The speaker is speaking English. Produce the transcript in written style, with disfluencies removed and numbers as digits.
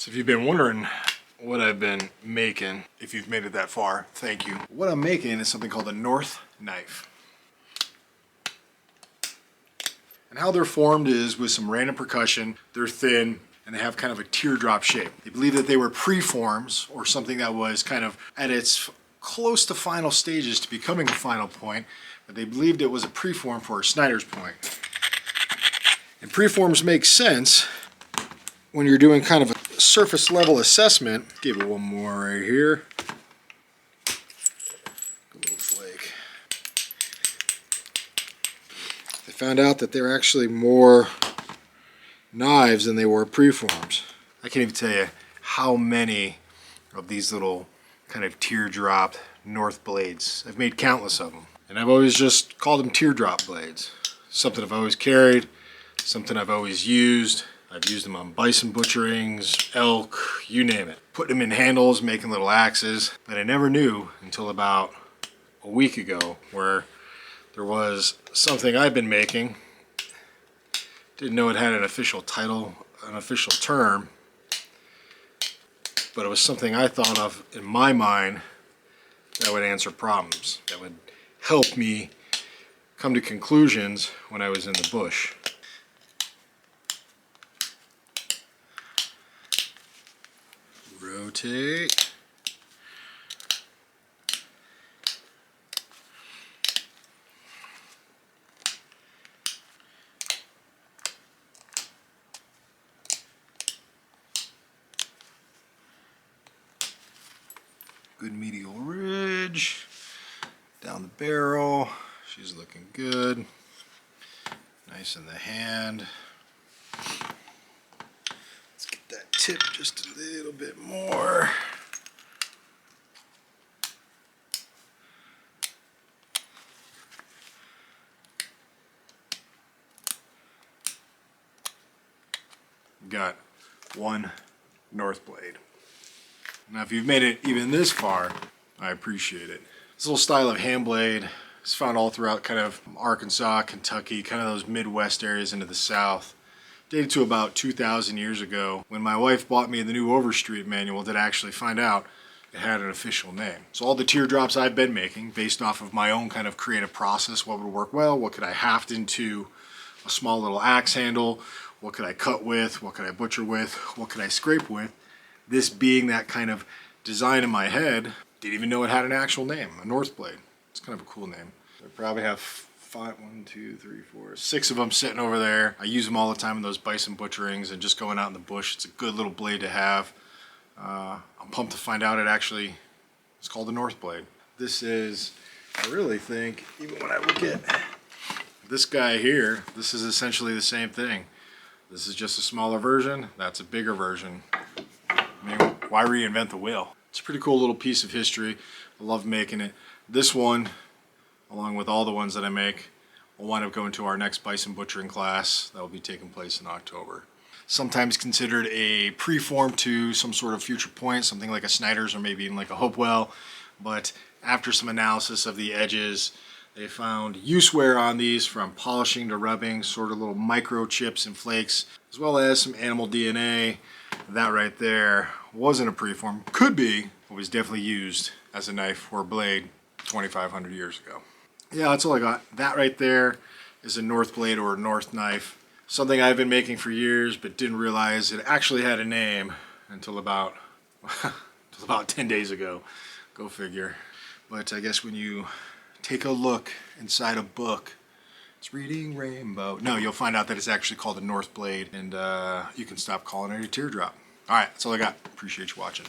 So if you've been wondering what I've been making, if you've made it that far, thank you. What I'm making is something called a North knife. And how they're formed is with some random percussion. They're thin and they have kind of a teardrop shape. They believe that they were preforms or something that was kind of at its close to final stages to becoming a final point, but they believed it was a preform for a Snyder's point. And preforms make sense when you're doing kind of a surface level assessment. Give it one more right here. A little flake. They found out that they're actually more knives than they were preforms. I can't even tell you how many of these little kind of teardrop North blades. I've made countless of them. And I've always just called them teardrop blades. Something I've always carried, something I've always used. I've used them on bison butcherings, elk, you name it. Putting them in handles, making little axes. But I never knew until about a week ago where there was something I've been making. Didn't know it had an official title, an official term. But it was something I thought of in my mind that would answer problems, that would help me come to conclusions when I was in the bush. Rotate. Good medial ridge. Down the barrel. She's looking good. Nice in the hand. Let's get that tip just a little bit more. Got one North blade. Now if you've made it even this far, I appreciate it. This little style of hand blade is found all throughout kind of Arkansas, Kentucky, kind of those Midwest areas into the South. Dated to about 2,000 years ago when my wife bought me the new Overstreet manual that I actually find out it had an official name. So all the teardrops I've been making based off of my own kind of creative process, what would work well, what could I haft into a small little axe handle, what could I cut with, what could I butcher with, what could I scrape with. This being that kind of design in my head, didn't even know it had an actual name, a North blade. It's kind of a cool name. I probably have 6 of them sitting over there. I use them all the time in those bison butcherings and just going out in the bush. It's a good little blade to have. I'm pumped to find out it's called the North blade. This is, I really think, even when I look at this guy here, this is essentially the same thing. This is just a smaller version. That's a bigger version. I mean, why reinvent the wheel? It's a pretty cool little piece of history. I love making it. This one, along with all the ones that I make, will wind up going to our next bison butchering class that will be taking place in October. Sometimes considered a preform to some sort of future point, something like a Snyder's or maybe even like a Hopewell. But after some analysis of the edges, they found use wear on these from polishing to rubbing, sort of little microchips and flakes, as well as some animal DNA. That right there wasn't a preform, could be, but was definitely used as a knife or a blade 2,500 years ago. Yeah, that's all I got. That right there is a North blade or a North knife. Something I've been making for years but didn't realize it actually had a name until about 10 days ago. Go figure. But I guess when you take a look inside a book, it's reading rainbow. No, you'll find out that it's actually called a North blade, and you can stop calling it a teardrop. All right, that's all I got. Appreciate you watching.